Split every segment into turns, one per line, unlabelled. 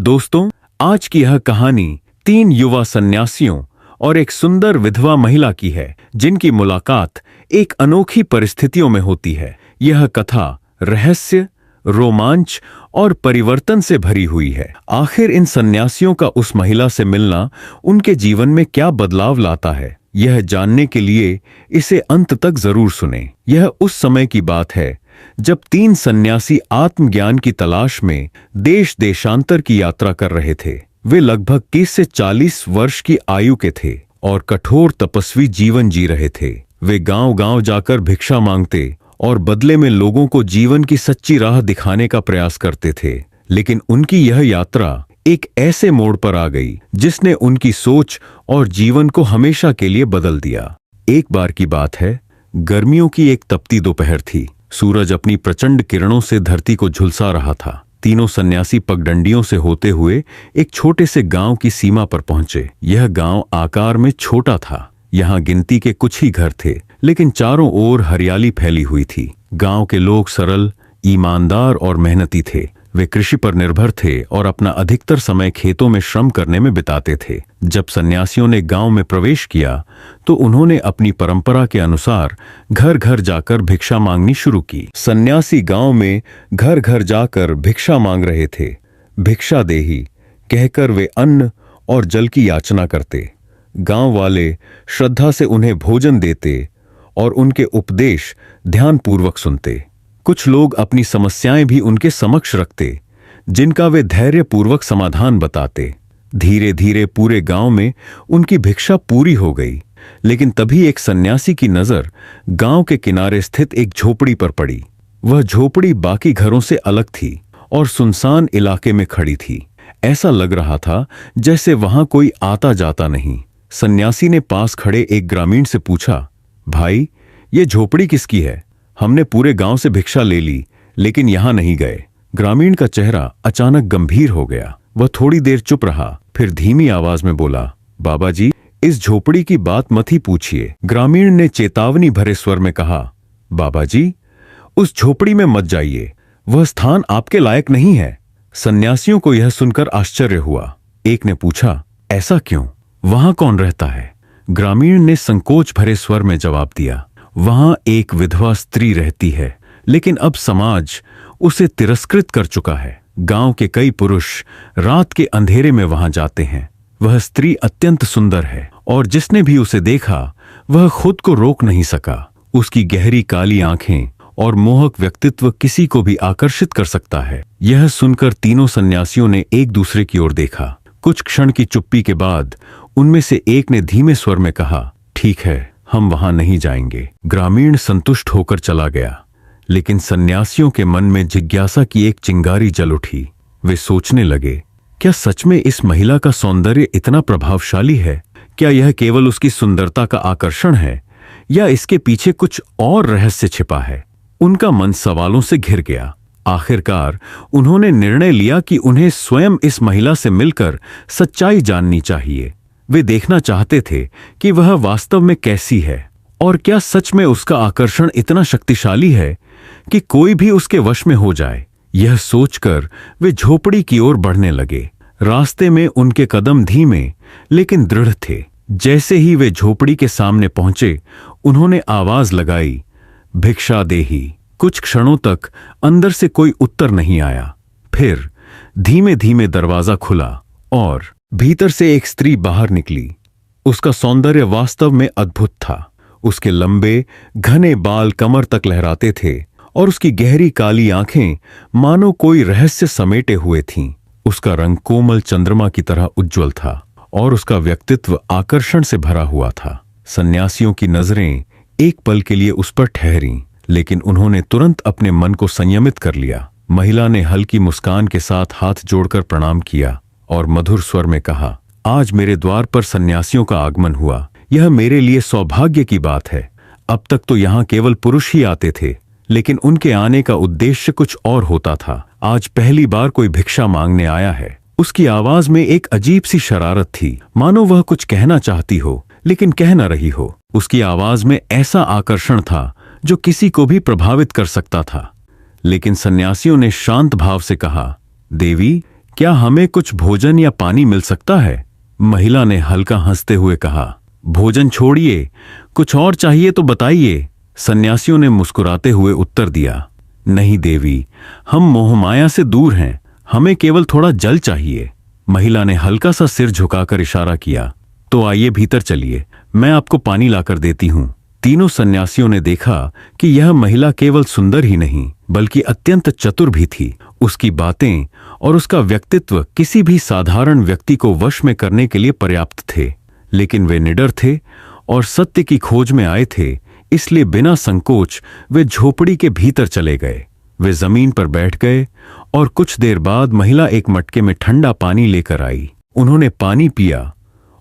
दोस्तों, आज की यह कहानी 3 युवा सन्यासियों और एक सुंदर विधवा महिला की है, जिनकी मुलाकात एक अनोखी परिस्थितियों में होती है। यह कथा रहस्य, रोमांच और परिवर्तन से भरी हुई है। आखिर इन सन्यासियों का उस महिला से मिलना उनके जीवन में क्या बदलाव लाता है, यह जानने के लिए इसे अंत तक जरूर सुनें। यह उस समय की बात है जब 3 सन्यासी आत्मज्ञान की तलाश में देश देशांतर की यात्रा कर रहे थे। वे लगभग 30 से 40 वर्ष की आयु के थे और कठोर तपस्वी जीवन जी रहे थे। वे गांव-गांव जाकर भिक्षा मांगते और बदले में लोगों को जीवन की सच्ची राह दिखाने का प्रयास करते थे। लेकिन उनकी यह यात्रा एक ऐसे मोड़ पर आ गई जिसने उनकी सोच और जीवन को हमेशा के लिए बदल दिया। एक बार की बात है, गर्मियों की एक तपती दोपहर थी। सूरज अपनी प्रचंड किरणों से धरती को झुलसा रहा था। तीनों सन्यासी पगडंडियों से होते हुए एक छोटे से गांव की सीमा पर पहुंचे। यह गांव आकार में छोटा था। यहाँ गिनती के कुछ ही घर थे, लेकिन चारों ओर हरियाली फैली हुई थी। गांव के लोग सरल, ईमानदार और मेहनती थे। वे कृषि पर निर्भर थे और अपना अधिकतर समय खेतों में श्रम करने में बिताते थे। जब सन्यासियों ने गांव में प्रवेश किया तो उन्होंने अपनी परंपरा के अनुसार घर घर जाकर भिक्षा मांगनी शुरू की। सन्यासी गांव में घर घर जाकर भिक्षा मांग रहे थे। भिक्षा देही कहकर वे अन्न और जल की याचना करते। गांव वाले श्रद्धा से उन्हें भोजन देते और उनके उपदेश ध्यानपूर्वक सुनते। कुछ लोग अपनी समस्याएं भी उनके समक्ष रखते, जिनका वे धैर्यपूर्वक समाधान बताते। धीरे धीरे पूरे गांव में उनकी भिक्षा पूरी हो गई। लेकिन तभी एक सन्यासी की नजर गांव के किनारे स्थित एक झोपड़ी पर पड़ी। वह झोपड़ी बाकी घरों से अलग थी और सुनसान इलाके में खड़ी थी। ऐसा लग रहा था जैसे वहां कोई आता जाता नहीं। सन्यासी ने पास खड़े एक ग्रामीण से पूछा, भाई, ये झोपड़ी किसकी है? हमने पूरे गांव से भिक्षा ले ली, लेकिन यहां नहीं गए। ग्रामीण का चेहरा अचानक गंभीर हो गया। वह थोड़ी देर चुप रहा, फिर धीमी आवाज में बोला, बाबा जी, इस झोपड़ी की बात मत ही पूछिए। ग्रामीण ने चेतावनी भरे स्वर में कहा, बाबा जी, उस झोपड़ी में मत जाइए, वह स्थान आपके लायक नहीं है। सन्यासियों को यह सुनकर आश्चर्य हुआ। एक ने पूछा, ऐसा क्यों? वहां कौन रहता है? ग्रामीण ने संकोच भरे स्वर में जवाब दिया, वहां एक विधवा स्त्री रहती है, लेकिन अब समाज उसे तिरस्कृत कर चुका है। गांव के कई पुरुष रात के अंधेरे में वहां जाते हैं। वह स्त्री अत्यंत सुंदर है और जिसने भी उसे देखा वह खुद को रोक नहीं सका। उसकी गहरी काली आंखें और मोहक व्यक्तित्व किसी को भी आकर्षित कर सकता है। यह सुनकर तीनों सन्यासियों ने एक दूसरे की ओर देखा। कुछ क्षण की चुप्पी के बाद उनमें से एक ने धीमे स्वर में कहा, ठीक है, हम वहां नहीं जाएंगे। ग्रामीण संतुष्ट होकर चला गया, लेकिन सन्यासियों के मन में जिज्ञासा की एक चिंगारी जल उठी। वे सोचने लगे, क्या सच में इस महिला का सौंदर्य इतना प्रभावशाली है? क्या यह केवल उसकी सुंदरता का आकर्षण है या इसके पीछे कुछ और रहस्य छिपा है? उनका मन सवालों से घिर गया। आखिरकार उन्होंने निर्णय लिया कि उन्हें स्वयं इस महिला से मिलकर सच्चाई जाननी चाहिए। वे देखना चाहते थे कि वह वास्तव में कैसी है और क्या सच में उसका आकर्षण इतना शक्तिशाली है कि कोई भी उसके वश में हो जाए। यह सोचकर वे झोपड़ी की ओर बढ़ने लगे। रास्ते में उनके कदम धीमे लेकिन दृढ़ थे। जैसे ही वे झोपड़ी के सामने पहुंचे, उन्होंने आवाज लगाई, भिक्षा देही। कुछ क्षणों तक अंदर से कोई उत्तर नहीं आया। फिर धीमे धीमे दरवाजा खुला और भीतर से एक स्त्री बाहर निकली। उसका सौंदर्य वास्तव में अद्भुत था। उसके लंबे घने बाल कमर तक लहराते थे और उसकी गहरी काली आंखें मानो कोई रहस्य समेटे हुए थीं। उसका रंग कोमल चंद्रमा की तरह उज्ज्वल था और उसका व्यक्तित्व आकर्षण से भरा हुआ था। सन्यासियों की नजरें एक पल के लिए उस पर ठहरीं, लेकिन उन्होंने तुरंत अपने मन को संयमित कर लिया। महिला ने हल्की मुस्कान के साथ हाथ जोड़कर प्रणाम किया और मधुर स्वर में कहा, आज मेरे द्वार पर सन्यासियों का आगमन हुआ। यह मेरे लिए सौभाग्य की बात है। अब तक तो यहाँ केवल पुरुष ही आते थे, लेकिन उनके आने का उद्देश्य कुछ और होता था। आज पहली बार कोई भिक्षा मांगने आया है। उसकी आवाज में एक अजीब सी शरारत थी, मानो वह कुछ कहना चाहती हो लेकिन कह न रही हो। उसकी आवाज में ऐसा आकर्षण था जो किसी को भी प्रभावित कर सकता था। लेकिन सन्यासियों ने शांत भाव से कहा, देवी, क्या हमें कुछ भोजन या पानी मिल सकता है? महिला ने हल्का हंसते हुए कहा। भोजन छोड़िए, कुछ और चाहिए तो बताइए। सन्यासियों ने मुस्कुराते हुए उत्तर दिया, नहीं देवी, हम मोहमाया से दूर हैं, हमें केवल थोड़ा जल चाहिए। महिला ने हल्का सा सिर झुकाकर इशारा किया, तो आइए भीतर चलिए, मैं आपको पानी लाकर देती हूं। तीनों सन्यासियों ने देखा कि यह महिला केवल सुंदर ही नहीं बल्कि अत्यंत चतुर भी थी। उसकी बातें और उसका व्यक्तित्व किसी भी साधारण व्यक्ति को वश में करने के लिए पर्याप्त थे। लेकिन वे निडर थे और सत्य की खोज में आए थे, इसलिए बिना संकोच वे झोपड़ी के भीतर चले गए। वे जमीन पर बैठ गए और कुछ देर बाद महिला एक मटके में ठंडा पानी लेकर आई। उन्होंने पानी पिया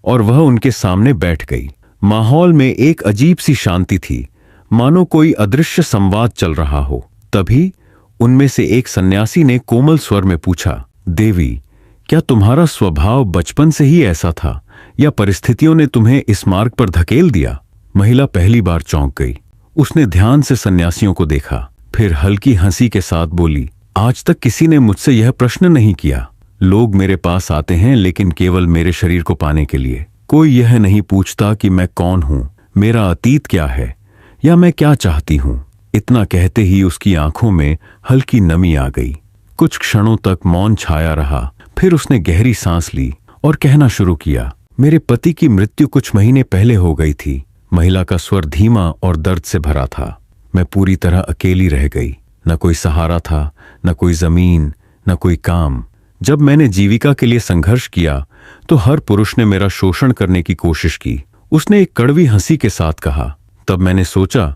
और वह उनके सामने बैठ गई। माहौल में एक अजीब सी शांति थी, मानो कोई अदृश्य संवाद चल रहा हो। तभी उनमें से एक सन्यासी ने कोमल स्वर में पूछा, देवी, क्या तुम्हारा स्वभाव बचपन से ही ऐसा था या परिस्थितियों ने तुम्हें इस मार्ग पर धकेल दिया? महिला पहली बार चौंक गई। उसने ध्यान से सन्यासियों को देखा, फिर हल्की हंसी के साथ बोली, आज तक किसी ने मुझसे यह प्रश्न नहीं किया। लोग मेरे पास आते हैं लेकिन केवल मेरे शरीर को पाने के लिए। कोई यह नहीं पूछता कि मैं कौन हूं, मेरा अतीत क्या है या मैं क्या चाहती हूं। इतना कहते ही उसकी आंखों में हल्की नमी आ गई। कुछ क्षणों तक मौन छाया रहा, फिर उसने गहरी सांस ली और कहना शुरू किया, मेरे पति की मृत्यु कुछ महीने पहले हो गई थी। महिला का स्वर धीमा और दर्द से भरा था। मैं पूरी तरह अकेली रह गई, न कोई सहारा था, न कोई जमीन, न कोई काम। जब मैंने जीविका के लिए संघर्ष किया तो हर पुरुष ने मेरा शोषण करने की कोशिश की। उसने एक कड़वी हंसी के साथ कहा, तब मैंने सोचा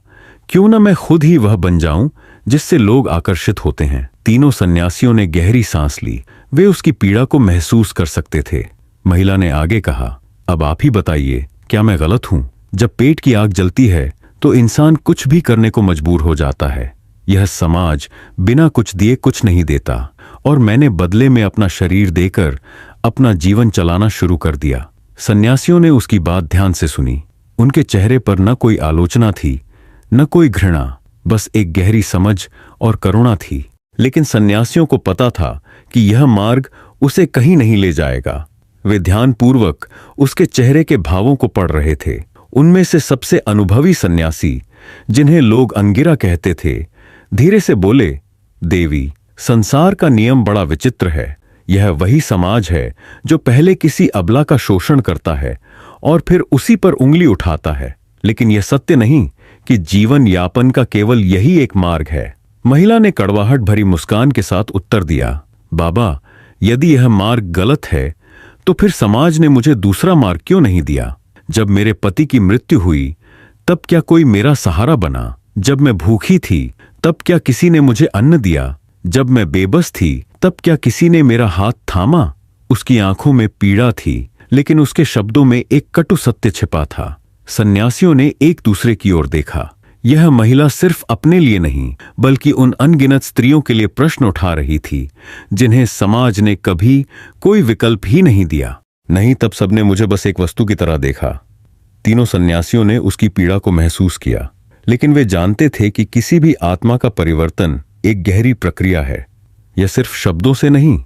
क्यों न मैं खुद ही वह बन जाऊं जिससे लोग आकर्षित होते हैं। तीनों सन्यासियों ने गहरी सांस ली। वे उसकी पीड़ा को महसूस कर सकते थे। महिला ने आगे कहा, अब आप ही बताइए, क्या मैं गलत हूं? जब पेट की आग जलती है तो इंसान कुछ भी करने को मजबूर हो जाता है। यह समाज बिना कुछ दिए कुछ नहीं देता और मैंने बदले में अपना शरीर देकर अपना जीवन चलाना शुरू कर दिया। सन्यासियों ने उसकी बात ध्यान से सुनी। उनके चेहरे पर न कोई आलोचना थी, न कोई घृणा, बस एक गहरी समझ और करुणा थी। लेकिन सन्यासियों को पता था कि यह मार्ग उसे कहीं नहीं ले जाएगा। वे ध्यानपूर्वक उसके चेहरे के भावों को पढ़ रहे थे। उनमें से सबसे अनुभवी सन्यासी, जिन्हें लोग अंगिरा कहते थे, धीरे से बोले, देवी, संसार का नियम बड़ा विचित्र है। यह वही समाज है जो पहले किसी अबला का शोषण करता है और फिर उसी पर उंगली उठाता है। लेकिन यह सत्य नहीं कि जीवन यापन का केवल यही एक मार्ग है। महिला ने कड़वाहट भरी मुस्कान के साथ उत्तर दिया, बाबा, यदि यह मार्ग गलत है तो फिर समाज ने मुझे दूसरा मार्ग क्यों नहीं दिया? जब मेरे पति की मृत्यु हुई तब क्या कोई मेरा सहारा बना? जब मैं भूखी थी तब क्या किसी ने मुझे अन्न दिया? जब मैं बेबस थी तब क्या किसी ने मेरा हाथ थामा? उसकी आंखों में पीड़ा थी, लेकिन उसके शब्दों में एक कटु सत्य छिपा था। सन्यासियों ने एक दूसरे की ओर देखा। यह महिला सिर्फ अपने लिए नहीं बल्कि उन अनगिनत स्त्रियों के लिए प्रश्न उठा रही थी जिन्हें समाज ने कभी कोई विकल्प ही नहीं दिया। नहीं, तब सबने मुझे बस एक वस्तु की तरह देखा। तीनों सन्यासियों ने उसकी पीड़ा को महसूस किया, लेकिन वे जानते थे कि किसी भी आत्मा का परिवर्तन एक गहरी प्रक्रिया है। यह सिर्फ शब्दों से नहीं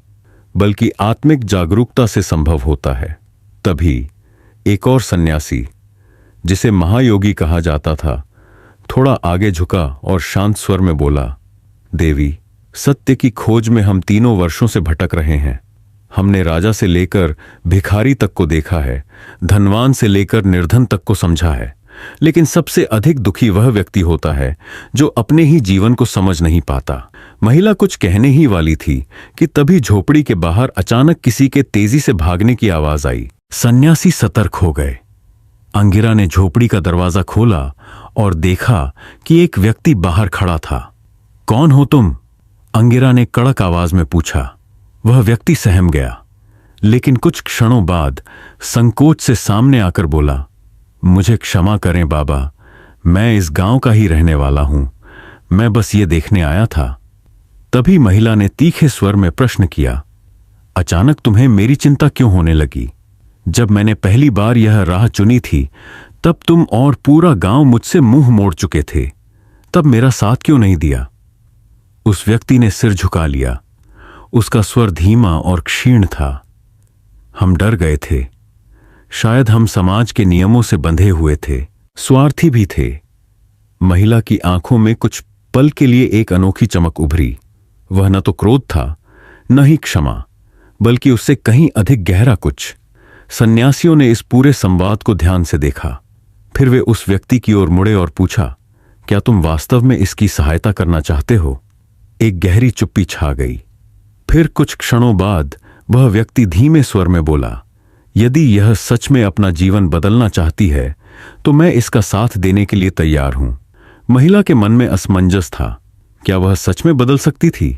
बल्कि आत्मिक जागरूकता से संभव होता है। तभी एक और सन्यासी, जिसे महायोगी कहा जाता था, थोड़ा आगे झुका और शांत स्वर में बोला, देवी, सत्य की खोज में हम तीनों वर्षों से भटक रहे हैं। हमने राजा से लेकर भिखारी तक को देखा है, धनवान से लेकर निर्धन तक को समझा है, लेकिन सबसे अधिक दुखी वह व्यक्ति होता है जो अपने ही जीवन को समझ नहीं पाता। महिला कुछ कहने ही वाली थी कि तभी झोपड़ी के बाहर अचानक किसी के तेजी से भागने की आवाज आई। सन्यासी सतर्क हो गए। अंगिरा ने झोपड़ी का दरवाजा खोला और देखा कि एक व्यक्ति बाहर खड़ा था। कौन हो तुम? अंगिरा ने कड़क आवाज में पूछा। वह व्यक्ति सहम गया, लेकिन कुछ क्षणों बाद संकोच से सामने आकर बोला, मुझे क्षमा करें बाबा, मैं इस गांव का ही रहने वाला हूं, मैं बस ये देखने आया था। तभी महिला ने तीखे स्वर में प्रश्न किया, अचानक तुम्हें मेरी चिंता क्यों होने लगी? जब मैंने पहली बार यह राह चुनी थी तब तुम और पूरा गांव मुझसे मुंह मोड़ चुके थे, तब मेरा साथ क्यों नहीं दिया? उस व्यक्ति ने सिर झुका लिया। उसका स्वर धीमा और क्षीण था। हम डर गए थे। शायद हम समाज के नियमों से बंधे हुए थे, स्वार्थी भी थे। महिला की आंखों में कुछ पल के लिए एक अनोखी चमक उभरी। वह न तो क्रोध था, न ही क्षमा, बल्कि उससे कहीं अधिक गहरा कुछ। सन्यासियों ने इस पूरे संवाद को ध्यान से देखा। फिर वे उस व्यक्ति की ओर मुड़े और पूछा, क्या तुम वास्तव में इसकी सहायता करना चाहते हो? एक गहरी चुप्पी छा गई। फिर कुछ क्षणों बाद वह व्यक्ति धीमे स्वर में बोला, यदि यह सच में अपना जीवन बदलना चाहती है तो मैं इसका साथ देने के लिए तैयार हूं। महिला के मन में असमंजस था। क्या वह सच में बदल सकती थी?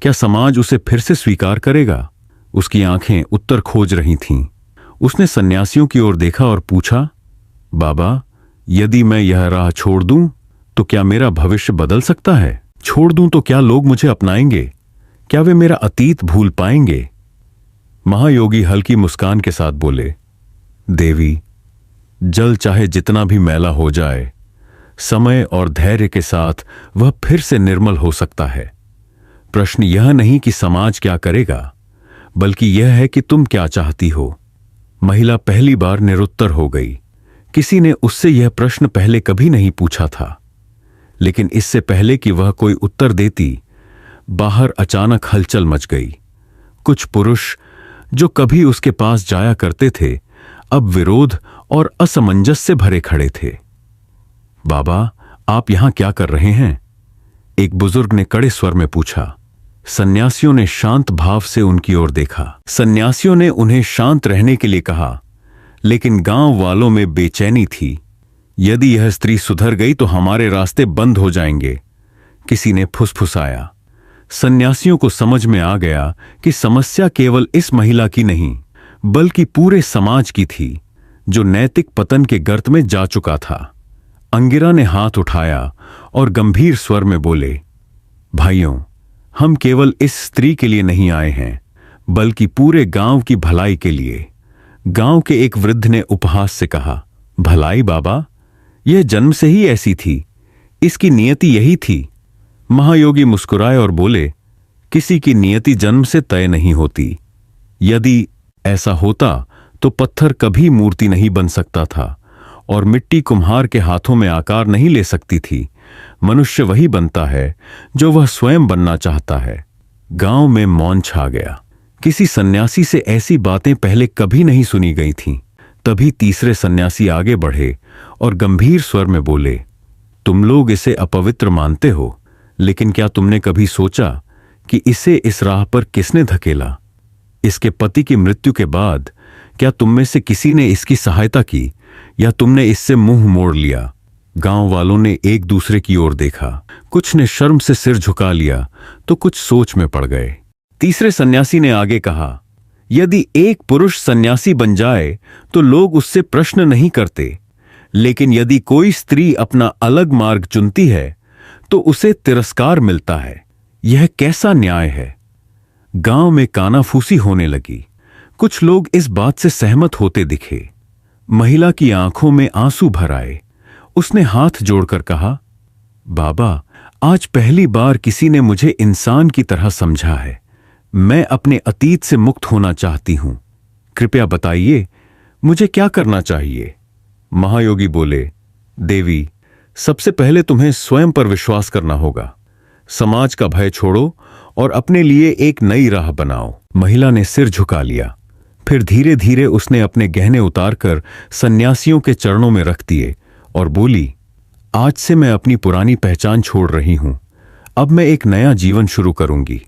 क्या समाज उसे फिर से स्वीकार करेगा? उसकी आंखें उत्तर खोज रही थीं। उसने सन्यासियों की ओर देखा और पूछा, बाबा, यदि मैं यह राह छोड़ दूं तो क्या मेरा भविष्य बदल सकता है? छोड़ दूं तो क्या लोग मुझे अपनाएंगे? क्या वे मेरा अतीत भूल पाएंगे? महायोगी हल्की मुस्कान के साथ बोले, देवी, जल चाहे जितना भी मैला हो जाए, समय और धैर्य के साथ वह फिर से निर्मल हो सकता है। प्रश्न यह नहीं कि समाज क्या करेगा, बल्कि यह है कि तुम क्या चाहती हो। महिला पहली बार निरुत्तर हो गई। किसी ने उससे यह प्रश्न पहले कभी नहीं पूछा था। लेकिन इससे पहले कि वह कोई उत्तर देती, बाहर अचानक हलचल मच गई। कुछ पुरुष जो कभी उसके पास जाया करते थे, अब विरोध और असमंजस से भरे खड़े थे। बाबा, आप यहां क्या कर रहे हैं? एक बुजुर्ग ने कड़े स्वर में पूछा। सन्यासियों ने शांत भाव से उनकी ओर देखा। सन्यासियों ने उन्हें शांत रहने के लिए कहा, लेकिन गांव वालों में बेचैनी थी। यदि यह स्त्री सुधर गई तो हमारे रास्ते बंद हो जाएंगे, किसी ने फुसफुसाया। सन्यासियों को समझ में आ गया कि समस्या केवल इस महिला की नहीं, बल्कि पूरे समाज की थी, जो नैतिक पतन के गर्त में जा चुका था। अंगिरा ने हाथ उठाया और गंभीर स्वर में बोले, भाइयों, हम केवल इस स्त्री के लिए नहीं आए हैं, बल्कि पूरे गांव की भलाई के लिए। गांव के एक वृद्ध ने उपहास से कहा, भलाई बाबा? यह जन्म से ही ऐसी थी, इसकी नियति यही थी। महायोगी मुस्कुराए और बोले, किसी की नियति जन्म से तय नहीं होती। यदि ऐसा होता तो पत्थर कभी मूर्ति नहीं बन सकता था और मिट्टी कुम्हार के हाथों में आकार नहीं ले सकती थी। मनुष्य वही बनता है जो वह स्वयं बनना चाहता है। गांव में मौन छा गया। किसी सन्यासी से ऐसी बातें पहले कभी नहीं सुनी गई थीं। तभी तीसरे सन्यासी आगे बढ़े और गंभीर स्वर में बोले, तुम लोग इसे अपवित्र मानते हो, लेकिन क्या तुमने कभी सोचा कि इसे इस राह पर किसने धकेला? इसके पति की मृत्यु के बाद क्या तुम में से किसी ने इसकी सहायता की या तुमने इससे मुंह मोड़ लिया? गांव वालों ने एक दूसरे की ओर देखा। कुछ ने शर्म से सिर झुका लिया तो कुछ सोच में पड़ गए। तीसरे सन्यासी ने आगे कहा, यदि एक पुरुष सन्यासी बन जाए तो लोग उससे प्रश्न नहीं करते, लेकिन यदि कोई स्त्री अपना अलग मार्ग चुनती है तो उसे तिरस्कार मिलता है। यह कैसा न्याय है? गांव में कानाफूसी होने लगी। कुछ लोग इस बात से सहमत होते दिखे। महिला की आंखों में आंसू भर आए। उसने हाथ जोड़कर कहा, बाबा, आज पहली बार किसी ने मुझे इंसान की तरह समझा है। मैं अपने अतीत से मुक्त होना चाहती हूं। कृपया बताइए, मुझे क्या करना चाहिए? महायोगी बोले, देवी, सबसे पहले तुम्हें स्वयं पर विश्वास करना होगा। समाज का भय छोड़ो और अपने लिए एक नई राह बनाओ। महिला ने सिर झुका लिया। फिर धीरे धीरे उसने अपने गहने उतारकर सन्यासियों के चरणों में रख दिए और बोली, आज से मैं अपनी पुरानी पहचान छोड़ रही हूं। अब मैं एक नया जीवन शुरू करूंगी।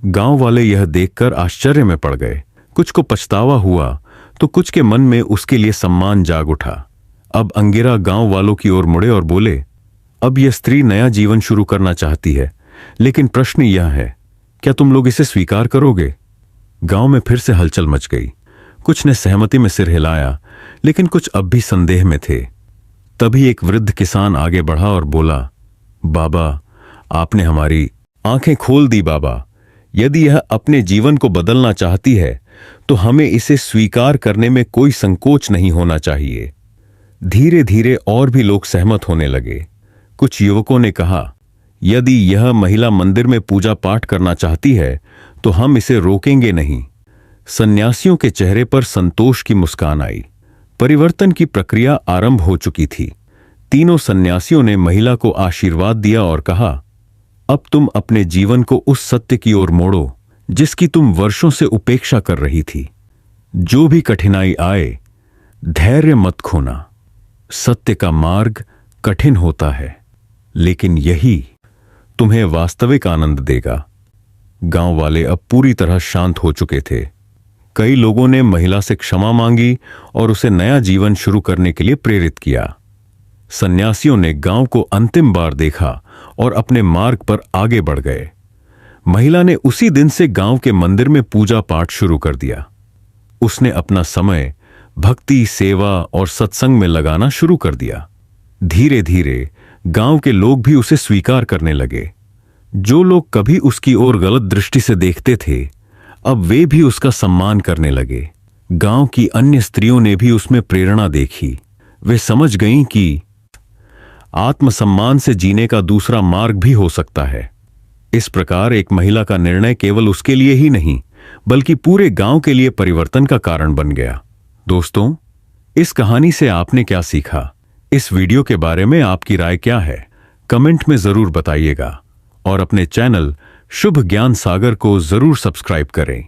गांव वाले यह देखकर आश्चर्य में पड़ गए। कुछ को पछतावा हुआ तो कुछ के मन में उसके लिए सम्मान जाग उठा। अब अंगिरा गांव वालों की ओर मुड़े और बोले, अब यह स्त्री नया जीवन शुरू करना चाहती है, लेकिन प्रश्न यह है, क्या तुम लोग इसे स्वीकार करोगे? गांव में फिर से हलचल मच गई। कुछ ने सहमति में सिर हिलाया, लेकिन कुछ अब भी संदेह में थे। तभी एक वृद्ध किसान आगे बढ़ा और बोला, बाबा, आपने हमारी आंखें खोल दी बाबा। यदि यह अपने जीवन को बदलना चाहती है तो हमें इसे स्वीकार करने में कोई संकोच नहीं होना चाहिए। धीरे धीरे और भी लोग सहमत होने लगे। कुछ युवकों ने कहा, यदि यह महिला मंदिर में पूजा पाठ करना चाहती है तो हम इसे रोकेंगे नहीं। सन्यासियों के चेहरे पर संतोष की मुस्कान आई। परिवर्तन की प्रक्रिया आरंभ हो चुकी थी। तीनों सन्यासियों ने महिला को आशीर्वाद दिया और कहा, अब तुम अपने जीवन को उस सत्य की ओर मोड़ो जिसकी तुम वर्षों से उपेक्षा कर रही थी। जो भी कठिनाई आए, धैर्य मत खोना। सत्य का मार्ग कठिन होता है, लेकिन यही तुम्हें वास्तविक आनंद देगा। गांव वाले अब पूरी तरह शांत हो चुके थे। कई लोगों ने महिला से क्षमा मांगी और उसे नया जीवन शुरू करने के लिए प्रेरित किया। सन्यासियों ने गांव को अंतिम बार देखा और अपने मार्ग पर आगे बढ़ गए। महिला ने उसी दिन से गांव के मंदिर में पूजा पाठ शुरू कर दिया। उसने अपना समय भक्ति, सेवा और सत्संग में लगाना शुरू कर दिया। धीरे धीरे गांव के लोग भी उसे स्वीकार करने लगे। जो लोग कभी उसकी ओर गलत दृष्टि से देखते थे, अब वे भी उसका सम्मान करने लगे। गांव की अन्य स्त्रियों ने भी उसमें प्रेरणा देखी। वे समझ गईं कि आत्मसम्मान से जीने का दूसरा मार्ग भी हो सकता है। इस प्रकार एक महिला का निर्णय केवल उसके लिए ही नहीं, बल्कि पूरे गांव के लिए परिवर्तन का कारण बन गया। दोस्तों, इस कहानी से आपने क्या सीखा? इस वीडियो के बारे में आपकी राय क्या है? कमेंट में जरूर बताइएगा और अपने चैनल शुभ ज्ञान सागर को जरूर सब्सक्राइब करें।